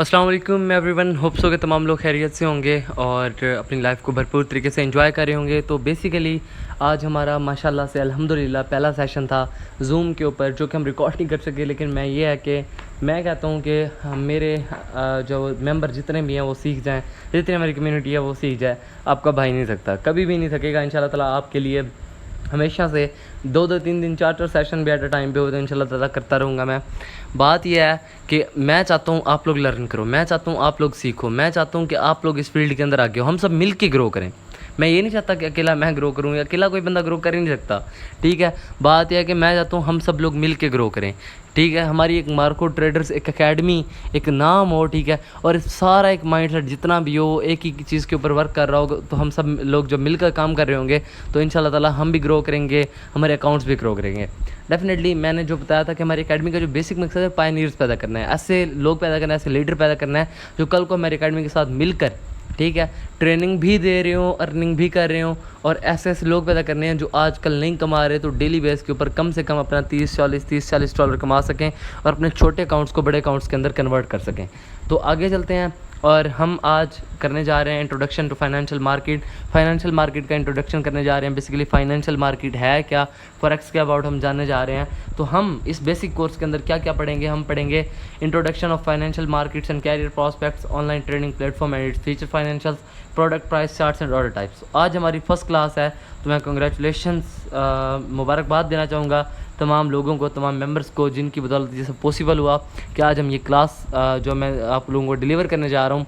अस्सलाम वालेकुम everyone, hope so के तमाम लोग खैरियत से होंगे और अपनी लाइफ को भरपूर तरीके से एंजॉय कर रहे होंगे। तो बेसिकली आज हमारा माशाल्लाह से अल्हम्दुलिल्लाह पहला सेशन था जूम के ऊपर, जो कि हम रिकॉर्ड नहीं कर सके। लेकिन मैं ये है कि मैं कहता हूँ कि मेरे जो मेंबर जितने भी हैं वो सीख जाएँ, जितनी हमारी कम्युनिटी है वो सीख जाए। आपका भाई नहीं सकता, कभी भी नहीं सकेगा। इंशाल्लाह ताला आपके लिए हमेशा से 2-2 3-3 4-4 सेशन भी एट अ टाइम पे होते हैं, इंशाल्लाह ताला करता रहूँगा मैं। बात यह है कि मैं चाहता हूँ आप लोग लर्न करो, मैं चाहता हूँ आप लोग सीखो, मैं चाहता हूँ कि आप लोग इस फील्ड के अंदर आगे हो, हम सब मिल के ग्रो करें। मैं ये नहीं चाहता कि अकेला मैं ग्रो करूँ, या अकेला कोई बंदा ग्रो कर ही नहीं सकता, ठीक है। बात यह है कि मैं चाहता हूँ हम सब लोग मिल के ग्रो करें, ठीक है। हमारी एक मार्को ट्रेडर्स एक एकेडमी एक नाम हो, ठीक है। और सारा एक माइंडसेट जितना भी हो एक ही चीज़ के ऊपर वर्क कर रहा होगा, तो हम सब लोग जब मिलकर काम कर रहे होंगे तो इंशाल्लाह ताला हम भी ग्रो करेंगे, हमारे अकाउंट्स भी ग्रो करेंगे डेफिनेटली। मैंने जो बताया था कि हमारी एकेडमी का जो बेसिक मकसद है पायनियर्स पैदा करना है, ऐसे लोग पैदा करना है, ऐसे लीडर पैदा करना है जो कल को हमारी एकेडमी के साथ मिलकर, ठीक है, ट्रेनिंग भी दे रहे हो, अर्निंग भी कर रहे हो। और ऐसे ऐसे लोग पैदा करने हैं जो आजकल नहीं कमा रहे, तो डेली बेस के ऊपर कम से कम अपना 30-40 डॉलर कमा सकें और अपने छोटे अकाउंट्स को बड़े अकाउंट्स के अंदर कन्वर्ट कर सकें। तो आगे चलते हैं और हम आज करने जा रहे हैं introduction to financial market. Financial market का इंट्रोडक्शन करने जा रहे हैं। बेसिकली फाइनेंशियल मार्केट है क्या, फॉरेक्स के अबाउट हम जानने जा रहे हैं। तो हम इस बेसिक कोर्स के अंदर क्या क्या पढ़ेंगे, हम पढ़ेंगे introduction of financial markets and career prospects, online trading platform and its feature, financial product price charts and order types. आज हमारी फर्स्ट क्लास है, तो मैं कंग्रेचुलेशंस मुबारकबाद देना चाहूँगा तमाम लोगों को, तमाम मेंबर्स को, जिनकी बदौलत ये सब पॉसिबल हुआ कि आज हम ये क्लास जो मैं आप लोगों को डिलीवर करने जा रहा हूँ।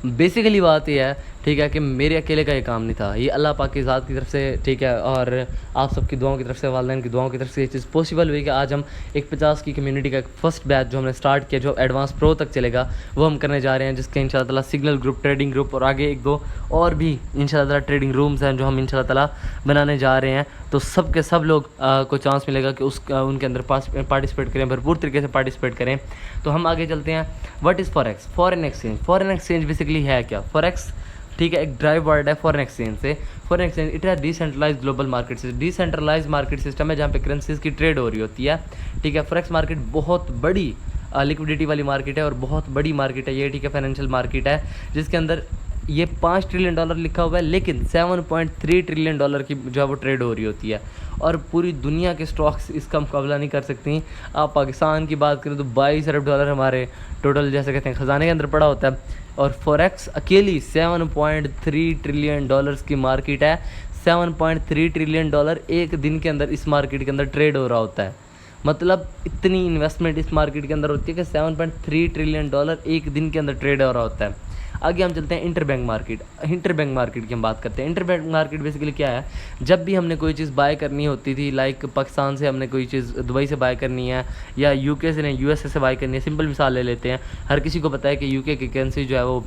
बेसिकली बात यह है, ठीक है, कि मेरे अकेले का ये काम नहीं था, ये अल्लाह पाक की ज़ात की तरफ से, ठीक है, और आप सबकी दुआओं की तरफ से, वालिदैन की दुआओं की तरफ से ये चीज़ पॉसिबल हुई कि आज हम एक 50 की कम्युनिटी का एक फ़र्स्ट बैच जो हमने स्टार्ट किया, जो एडवांस प्रो तक चलेगा, वो हम करने जा रहे हैं। जिसके इंशाल्लाह ताला सिग्नल ग्रुप, ट्रेडिंग ग्रुप और आगे 1-2 और भी इंशाल्लाह ताला ट्रेडिंग रूम्स हैं जो हम इंशाल्लाह ताला बनाने जा रहे हैं। तो सब के सब लोग को चांस मिलेगा कि उनके अंदर पार्टिसिपेट करें, भरपूर तरीके से पार्टिसिपेट करें। तो हम आगे चलते हैं। What is forex? Foreign exchange. Foreign exchange basically है क्या? फॉरेक्स, ठीक है, एक ड्राइव वर्ड है फॉरेन एक्सचेंज से। फॉरेन एक्सचेंज इट है decentralise global market system. Decentralise market system है जहाँ पे करेंसीज की ट्रेड हो रही होती है, ठीक है। फॉरेक्स मार्केट बहुत बड़ी लिक्विडिटी वाली मार्केट है और बहुत बड़ी मार्केट है ये, ठीक है, फाइनेंशियल मार्केट है जिसके अंदर ये $5 ट्रिलियन लिखा हुआ है, लेकिन $7.3 ट्रिलियन की जो है वो ट्रेड हो रही होती है। और पूरी दुनिया के स्टॉक्स इसका मुकाबला नहीं कर सकती। आप पाकिस्तान की बात करें तो $22 अरब हमारे टोटल, जैसे कहते हैं, ख़जाने के अंदर पड़ा होता है। और फॉरेक्स अकेली $7.3 ट्रिलियन की मार्केट है। $7.3 ट्रिलियन एक दिन के अंदर इस मार्केट के अंदर ट्रेड हो रहा होता है। मतलब इतनी इन्वेस्टमेंट इस मार्केट के अंदर होती है कि $7.3 ट्रिलियन एक दिन के अंदर ट्रेड हो रहा होता है। आगे हम चलते हैं इंटरबैंक मार्केट। इंटरबैंक मार्केट की हम बात करते हैं। इंटरबैंक मार्केट बेसिकली क्या है? जब भी हमने कोई चीज़ बाय करनी होती थी, लाइक पाकिस्तान से हमने कोई चीज़ दुबई से बाय करनी है या यूके से नहीं यूएसए से बाय करनी है, सिंपल मिसाल ले लेते हैं। हर किसी को पता है कि यूके की करेंसी जो है वो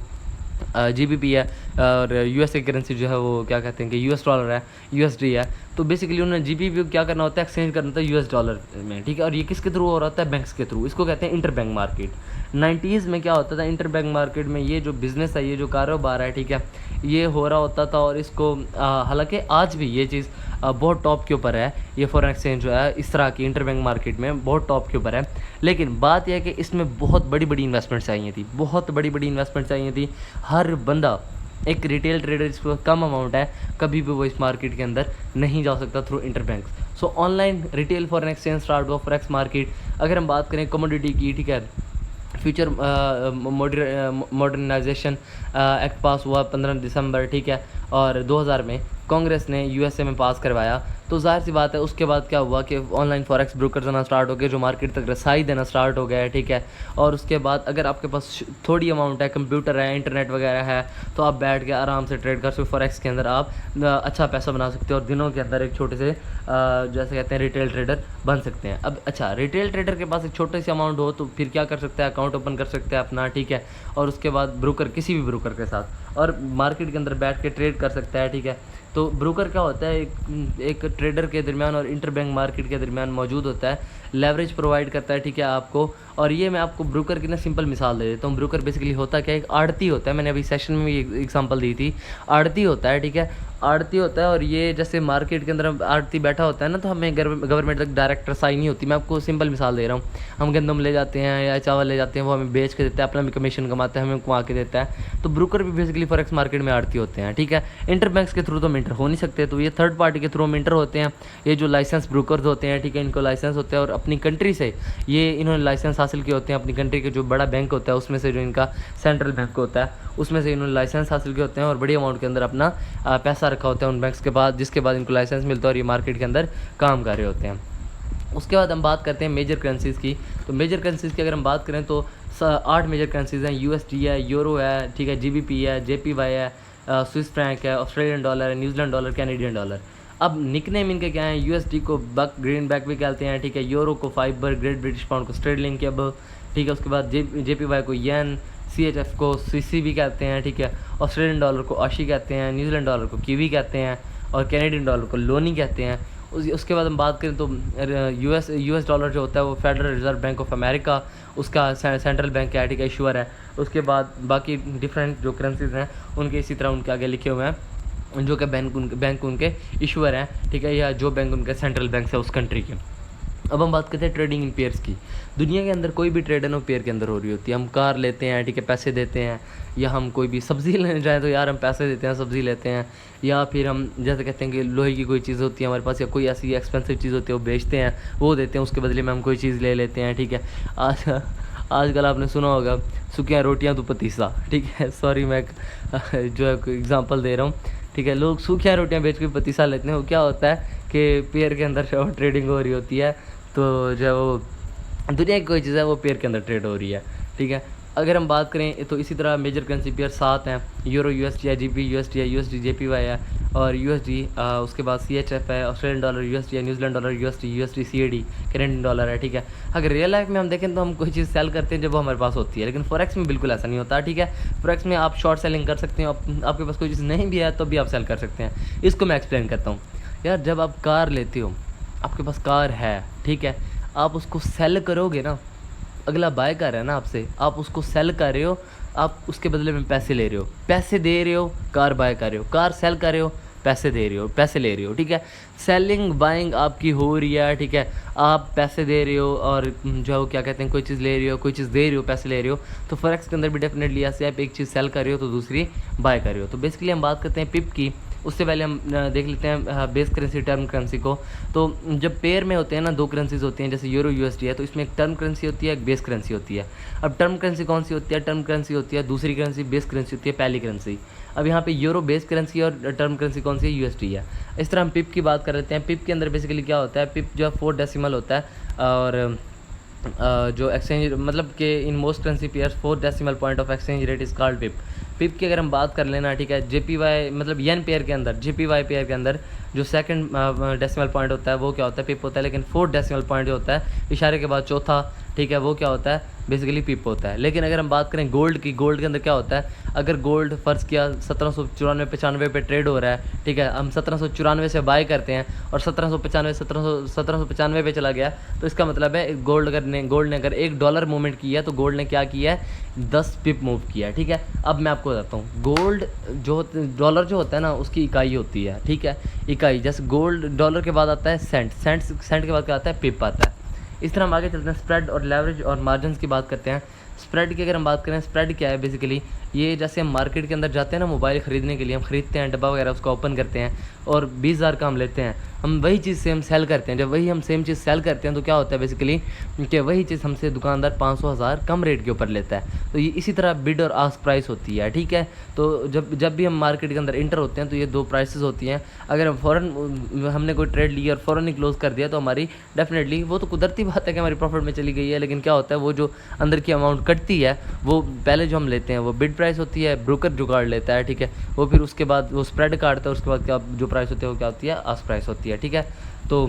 जीबीपी है और यूएसए करेंसी जो है वो क्या कहते हैं कि यूएस डॉलर है, यूएसडी है। तो बेसिकली उन्हें जीबीपी को क्या करना होता है, एक्सचेंज करना होता है यूएस डॉलर में, ठीक है। और ये किसके थ्रू हो रहा होता है? बैंक्स के थ्रू। इसको कहते हैं इंटरबैंक मार्केट। 90s में क्या होता था इंटरबैंक मार्केट में? ये जो बिज़नेस है, ये जो कारोबार है, ठीक है, ये हो रहा होता था। और इसको हालांकि आज भी ये चीज़ बहुत टॉप के ऊपर है, ये फॉरेन एक्सचेंज जो है इस तरह की इंटरबैंक मार्केट में बहुत टॉप के ऊपर है। लेकिन बात यह है कि इसमें बहुत बड़ी बड़ी इन्वेस्टमेंट चाहिए थी, बहुत बड़ी बड़ी इन्वेस्टमेंट चाहिए थी। हर बंदा, एक रिटेल ट्रेडर जिसको कम अमाउंट है, कभी भी वो इस मार्केट के अंदर नहीं जा सकता थ्रू इंटरबैंक। सो online retail foreign exchange start हुआ फॉरेक्स मार्केट। अगर हम बात करें कमोडिटी की, ठीक है, फ्यूचर मॉडर्नाइजेशन एक्ट पास हुआ 15 दिसंबर, ठीक है, और 2000 में कांग्रेस ने यूएसए में पास करवाया। तो जाहिर सी बात है उसके बाद क्या हुआ कि ऑनलाइन फॉरेक्स ब्रोकर्स आना स्टार्ट हो गए, जो मार्केट तक रसाई देना स्टार्ट हो गया है, ठीक है। और उसके बाद अगर आपके पास थोड़ी अमाउंट है, कंप्यूटर है, इंटरनेट वगैरह है, तो आप बैठ के आराम से ट्रेड कर सकते हो। फॉरेक्स के अंदर आप अच्छा पैसा बना सकते हो और दिनों के अंदर एक छोटे से जैसे कहते हैं रिटेल ट्रेडर बन सकते हैं। अब अच्छा, रिटेल ट्रेडर के पास एक छोटे से अमाउंट हो तो फिर क्या कर सकता है, अकाउंट ओपन कर सकता है अपना, ठीक है। और उसके बाद ब्रोकर, किसी भी ब्रोकर के साथ, और मार्केट के अंदर बैठ के ट्रेड कर सकता है, ठीक है। तो ब्रोकर क्या होता है, एक ट्रेडर के दरमियान और इंटरबैंक मार्केट के दरमियान मौजूद होता है, लेवरेज प्रोवाइड करता है, ठीक है, आपको। और ये मैं आपको ब्रोकर की ना सिंपल मिसाल दे देता हूँ। ब्रोकर बेसिकली होता क्या है, एक आड़ती होता है। मैंने अभी सेशन में भी एक एग्जांपल दी थी। आड़ती होता है, ठीक है, आड़ती होता है, और ये जैसे मार्केट के अंदर आड़ती बैठा होता है ना, तो हमें गवर्नमेंट तक डायरेक्ट रसाई नहीं होती। मैं आपको सिंपल मिसाल दे रहा हूँ, हम गंदम ले जाते हैं या चावल ले जाते हैं, वो हमें बेच के देता है, अपना भी कमीशन कमाता है, हमें कमा के देता है। तो ब्रोकर भी बेसिकली फॉरेक्स मार्केट में आड़ती होते हैं, ठीक है। इंटर बैंक्स के थ्रू तो हम इंटर हो नहीं सकते, तो ये थर्ड पार्टी के थ्रू हम इंटर होते हैं। ये जो लाइसेंस ब्रोकर्स होते हैं, ठीक है, इनको लाइसेंस होते हैं, और अपनी कंट्री से ये इन्होंने लाइसेंस हासिल किए होते हैं। अपनी कंट्री के जो बड़ा बैंक होता है उसमें से, जो इनका सेंट्रल बैंक होता है उसमें से इन्होंने लाइसेंस हासिल किए होते हैं, और बड़ी अमाउंट के अंदर अपना पैसा रखा होता है उन बैंक्स के बाद, जिसके बाद इनको लाइसेंस मिलता है और ये मार्केट के अंदर काम कर रहे होते हैं। उसके बाद हम बात करते हैं मेजर करेंसीज़ की। तो मेजर करेंसीज़ की अगर हम बात करें तो 8 मेजर करेंसीज़ हैं। USD है, यूरो है, ठीक है, GBP है, JPY है, स्विस फ्रैंक है, ऑस्ट्रेलियन डॉलर है, न्यूजीलैंड डॉलर, कैनेडियन डॉलर। अब निकनेम इनके क्या हैं? USD को बक ग्रीन बैक भी कहते हैं, ठीक है, यूरो को फाइबर, ग्रेट ब्रिटिश पाउंड को स्टर्लिंग के अब, ठीक है। उसके बाद JPY को येन, CHF को CC भी कहते हैं, ठीक है। ऑस्ट्रेलियन डॉलर को आशी कहते हैं, न्यूजीलैंड डॉलर को कीवी कहते हैं, और कैनेडियन डॉलर को लोनी कहते हैं। उसके बाद हम बात करें तो US डॉलर जो होता है वो federal reserve bank of America, उसका सेंट्रल बैंक का ठीक है इशूअर है। उसके बाद बाकी डिफरेंट जो करेंसीज हैं उनके इसी तरह उनके आगे लिखे हुए हैं, जो कि बैंक उनके इशूअर हैं, ठीक है, या जो बैंक उनके सेंट्रल बैंक है उस कंट्री के। अब हम बात करते हैं ट्रेडिंग इन पेयर्स की। दुनिया के अंदर कोई भी ट्रेड है ना पेयर के अंदर हो रही होती है। हम कार लेते हैं, ठीक है, पैसे देते हैं, या हम कोई भी सब्ज़ी लेने जाएँ तो यार हम पैसे देते हैं, सब्ज़ी लेते हैं, या फिर हम जैसे कहते हैं कि लोहे की कोई चीज़ होती है हमारे पास, या कोई ऐसी एक्सपेंसिव चीज़ होती है वो बेचते हैं, वो देते हैं, उसके बदले में हम कोई चीज़ ले लेते हैं, ठीक है। आजकल आपने सुना होगा सूखियाँ रोटियाँ तो पतीसा, ठीक है, सॉरी मैं जो है एग्जांपल दे रहा हूँ, ठीक है। लोग सूखियाँ रोटियाँ बेच के पतीसा लेते हैं। वो क्या होता है कि पेयर के अंदर जो ट्रेडिंग हो रही होती है, तो जो वो दुनिया की कोई चीज़ है वो पेयर के अंदर ट्रेड हो रही है, ठीक है। अगर हम बात करें तो इसी तरह मेजर करेंसी पेयर 7 हैं। यूरो USD है, GBP USD है, USD JPY है, और USD, उसके बाद CHF है, ऑस्ट्रेलियन डॉलर USD है, New Zealand dollar USD CAD Canadian dollar है, ठीक है। अगर रियल लाइफ में हम देखें तो हम कोई चीज़ सेल करते हैं जब वो हमारे पास होती है, लेकिन फॉरेक्स में बिल्कुल ऐसा नहीं होता, ठीक है। फॉरेक्स में आप शॉर्ट सेलिंग कर सकते हैं, आपके पास कोई चीज़ नहीं भी है तो भी आप सेल कर सकते हैं। इसको मैं एक्सप्लेन करता हूँ। यार जब आप कार लेते हो, आपके पास कार है, ठीक है, आप उसको सेल करोगे ना, अगला बाय कर रहा है ना आपसे, आप उसको सेल कर रहे हो, आप उसके बदले में पैसे ले रहे हो, पैसे दे रहे हो, कार बाय कर रहे हो, कार सेल कर रहे हो, पैसे दे रहे हो, पैसे ले रहे हो, ठीक है। सेलिंग बाइंग आपकी हो रही है, ठीक है, आप पैसे दे रहे हो और जो है वो क्या कहते हैं कोई चीज़ ले रहे हो, कोई चीज़ दे रहे हो, पैसे ले रहे हो। तो फॉरेक्स के अंदर भी डेफिनेटली ऐसे आप एक चीज़ सेल कर रहे हो तो दूसरी बाय कर रहे हो। तो बेसिकली हम बात करते हैं पिप की। उससे पहले हम देख लेते हैं बेस करेंसी, टर्म करेंसी को। तो जब पेयर में होते हैं ना, दो करेंसीज होती हैं, जैसे यूरो USD है, तो इसमें एक टर्म करेंसी होती है, एक बेस करेंसी होती है। अब टर्म करेंसी कौन सी होती है? टर्म करेंसी होती है दूसरी करेंसी, बेस करेंसी होती है पहली करेंसी। अब यहाँ पे यूरो बेस करेंसी और टर्म करेंसी कौन सी है? USD है। इस तरह हम पिप की बात कर लेते हैं। पिप के अंदर बेसिकली क्या होता है, पिप जो है 4 डेसिमल होता है, और जो एक्सचेंज मतलब कि in most currency pairs 4 decimal point of exchange rate is called pip. Pip की अगर हम बात कर लेना, ठीक है, JPY मतलब येन पेयर के अंदर, JPY पेयर के अंदर जो सेकंड डेसिमल पॉइंट होता है वो क्या होता है? पिप होता है। लेकिन 4 डेसिमल पॉइंट जो होता है इशारे के बाद चौथा, ठीक है, वो क्या होता है? बेसिकली पिप होता है। लेकिन अगर हम बात करें गोल्ड की, गोल्ड के अंदर क्या होता है? अगर गोल्ड फ़र्ज़ किया 1794-95 पे ट्रेड हो रहा है, ठीक है, हम 1794 से बाय करते हैं और 1795 पे चला गया, तो इसका मतलब है गोल्ड ने अगर $1 मूवमेंट किया तो गोल्ड ने क्या किया है? 10 पिप मूव किया, ठीक है। अब मैं आपको बताता हूँ, गोल्ड जो डॉलर जो होता है ना उसकी इकाई होती है, ठीक है, इकाई। जैसे गोल्ड डॉलर के बाद आता है सेंट, सेंट के बाद क्या आता है? पिप आता है। इस तरह हम आगे चलते हैं, स्प्रेड और लेवरेज और मार्जिन्स की बात करते हैं। स्प्रेड की अगर हम बात करें, स्प्रेड क्या है? बेसिकली ये जैसे हम मार्केट के अंदर जाते हैं ना मोबाइल ख़रीदने के लिए, हम ख़रीदते हैं डब्बा वगैरह, उसको ओपन करते हैं और 20,000 का हम लेते हैं, हम वही चीज़ से हम सेल करते हैं। जब वही हम सेम चीज़ सेल करते हैं तो क्या होता है बेसिकली कि वही चीज़ हमसे दुकानदार 500,000 कम रेट के ऊपर लेता है। तो ये इसी तरह बिड और आस्क प्राइस होती है, ठीक है। तो जब भी हम मार्केट के अंदर इंटर होते हैं तो ये दो प्राइसेस होती हैं। अगर हम फ़ौरन हमने कोई ट्रेड लिया और फ़ौरन ही क्लोज़ कर दिया तो हमारी डेफिनेटली वो तो कुदरती बात है कि हमारी प्रॉफिट में चली गई है, लेकिन क्या होता है वो जो अंदर की अमाउंट कटती है वो पहले जो हम लेते हैं वो बिड प्राइस होती है, ब्रोकर जुगाड़ लेता है, ठीक है, वो फिर उसके बाद वो स्प्रेड काटता है, उसके बाद क्या जो प्राइस होती है वो क्या होती है? आस्क प्राइस होती है, ठीक है। तो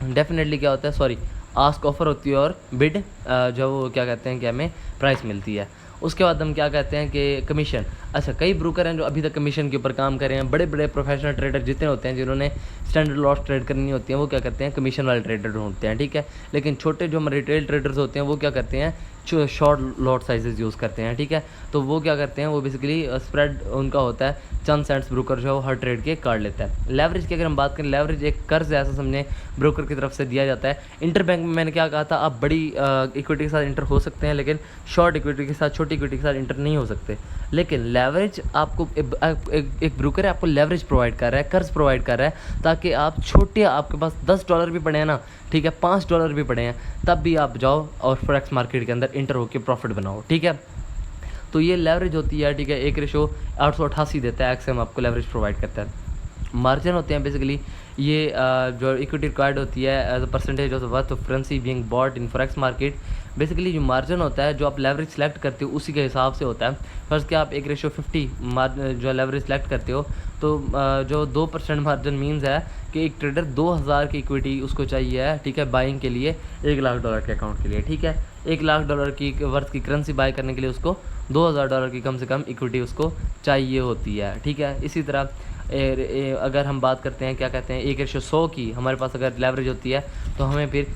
डेफिनेटली क्या होता है, सॉरी, आस्क ऑफर होती है और बिड जो वो क्या कहते हैं कि हमें प्राइस मिलती है। उसके बाद हम क्या कहते हैं कि कमीशन। अच्छा, कई ब्रोकर हैं जो अभी तक कमीशन के ऊपर काम कर रहे हैं। बड़े बड़े प्रोफेशनल ट्रेडर जितने होते हैं जिन्होंने स्टैंडर्ड लॉस ट्रेड करनी होती है वो क्या करते हैं? कमीशन वाले ट्रेडर ढूंढते हैं, ठीक है। लेकिन छोटे जो हमारे रिटेल ट्रेडर्स होते हैं वो क्या करते हैं? शॉर्ट लॉट साइजेस यूज़ करते हैं, ठीक है। तो वो क्या करते हैं, वो बेसिकली स्प्रेड उनका होता है, चंद सेंट्स ब्रोकर जो हर ट्रेड के काट लेता है। लेवरेज की अगर हम बात करें, लेवरेज एक कर्ज ऐसा समझें ब्रोकर की तरफ से दिया जाता है। इंटर बैंक में मैंने क्या कहा था, आप बड़ी इक्विटी के साथ इंटर हो सकते हैं, लेकिन शॉर्ट इक्विटी के साथ, छोटी इक्विटी के साथ इंटर नहीं हो सकते। लेकिन लेवरेज आपको एक ब्रोकर है, आपको लेवरेज प्रोवाइड कर रहा है, कर्ज प्रोवाइड कर रहा है, ताकि आप छोटे, आपके पास $10 भी पड़े हैं ना, ठीक है, $5 भी पड़े हैं, तब भी आप जाओ और फॉरेक्स मार्केट के अंदर इंटर होकर प्रॉफिट बनाओ, ठीक है। तो ये लेवरेज होती है, ठीक है। 1:888 देता है, एक्सएम आपको लेवरेज प्रोवाइड करता है। मार्जिन होते हैं बेसिकली ये जो इक्विटी रिक्वायर्ड होती है as a percentage of the worth of currency being bought in forex market. Basically जो मार्जिन होता है, जो आप लेवरेज सेलेक्ट करते हो उसी के हिसाब से होता है। फर्स्ट कि आप 1:50 जो लेवरेज सेलेक्ट करते हो, तो जो 2% मार्जिन मीन्स है कि एक ट्रेडर 2000 की इक्विटी उसको चाहिए है, ठीक है, बाइंग के लिए $1,00,000 के अकाउंट के लिए, ठीक है। $1,00,000 की वर्थ की करेंसी बाय करने के लिए उसको $2,000 की कम से कम इक्विटी उसको चाहिए होती है, ठीक है। इसी तरह अगर हम बात करते हैं, क्या कहते हैं, 1:100 की हमारे पास अगर लेवरेज होती है, तो हमें फिर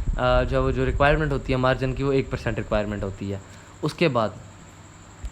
जो रिक्वायरमेंट होती है मार्जिन की, वो 1% रिक्वायरमेंट होती है। उसके बाद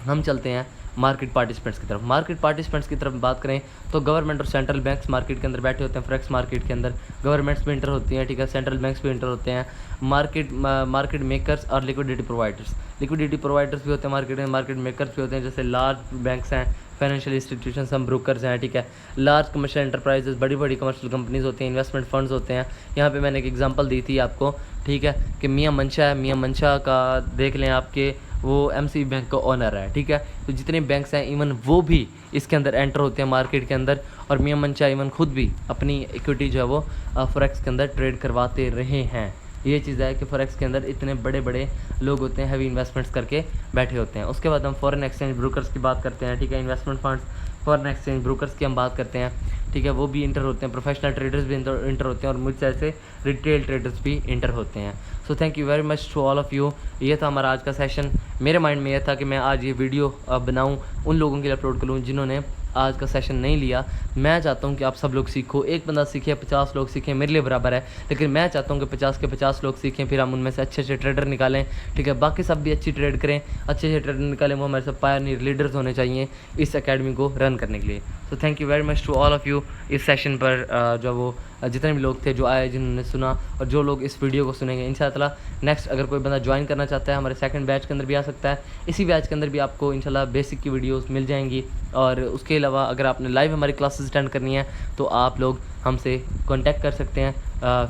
हम चलते हैं मार्केट पार्टिसिपेंट्स की तरफ। मार्केट पार्टिसिपेंट्स की तरफ बात करें तो गवर्नमेंट और सेंट्रल बैंक्स मार्केट के अंदर बैठे होते हैं। फॉरेक्स मार्केट के अंदर गवर्नमेंट्स भी इंटर होती हैं, ठीक है, सेंट्रल बैंक्स भी इंटर होते हैं। मार्केट मेकर्स और लिक्विडिटी प्रोवाइडर्स भी होते हैं मार्केट में, मार्केट मेकर्स भी होते हैं, जैसे लार्ज बैंक्स हैं, फाइनेंशियल इंस्टीट्यूशंस, हम ब्रोकर्स हैं, ठीक है। लार्ज कमर्शियल एंटरप्राइजेस, बड़ी बड़ी कमर्शियल कंपनीज होती हैं, इन्वेस्टमेंट फंड्स होते हैं। यहाँ पे मैंने एक एग्जांपल दी थी आपको, ठीक है, कि मियां मंशा है, मियां मंशा का देख लें आपके, वो एमसी बैंक का ओनर है, ठीक है। तो जितने बैंक्स हैं इवन वो भी इसके अंदर एंटर होते हैं मार्केट के अंदर, और मियां मंशा इवन खुद भी अपनी इक्विटी जो है वो फॉरेक्स के अंदर ट्रेड करवाते रहे हैं। ये चीज़ है कि फॉरेक्स के अंदर इतने बड़े बड़े लोग होते हैं, हैवी इन्वेस्टमेंट्स करके बैठे होते हैं। उसके बाद हम फॉरेन एक्सचेंज ब्रोकर्स की बात करते हैं, ठीक है, investment funds, foreign exchange brokers की हम बात करते हैं, ठीक है, वो भी इंटर होते हैं। प्रोफेशनल ट्रेडर्स भी इंटर होते हैं, और मुझसे ऐसे रिटेल ट्रेडर्स भी इंटर होते हैं। So thank you very much to all of you. ये था हमारा आज का सेशन। मेरे माइंड में यह था कि मैं आज ये वीडियो बनाऊँ, उन लोगों के लिए अपलोड करूँ जिन्होंने आज का सेशन नहीं लिया। मैं चाहता हूं कि आप सब लोग सीखो, एक बंदा सीखे, 50 लोग सीखें, मेरे लिए बराबर है, लेकिन मैं चाहता हूं कि 50 के 50 लोग सीखें, फिर हम उनमें से अच्छे अच्छे ट्रेडर निकालें, ठीक है। बाकी सब भी अच्छी ट्रेड करें, अच्छे अच्छे ट्रेडर निकालें, वो हमारे सब पायनियर लीडर्स होने चाहिए इस एकेडमी को रन करने के लिए। So thank you very much to all of you. इस सेशन पर जो वो जितने भी लोग थे जो आए, जिन्होंने सुना, और जो लोग इस वीडियो को सुनेंगे, इंशाल्लाह नेक्स्ट अगर कोई बंदा ज्वाइन करना चाहता है हमारे सेकंड बैच के अंदर भी आ सकता है। इसी बैच के अंदर भी आपको इंशाल्लाह बेसिक की वीडियोस मिल जाएंगी, और उसके अलावा अगर आपने लाइव हमारी क्लासेस अटेंड करनी है तो आप लोग हमसे कांटेक्ट कर सकते हैं।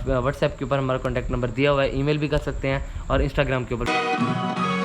व्हाट्सएप के ऊपर हमारा कांटेक्ट नंबर दिया हुआ है, ईमेल भी कर सकते हैं, और इंस्टाग्राम के ऊपर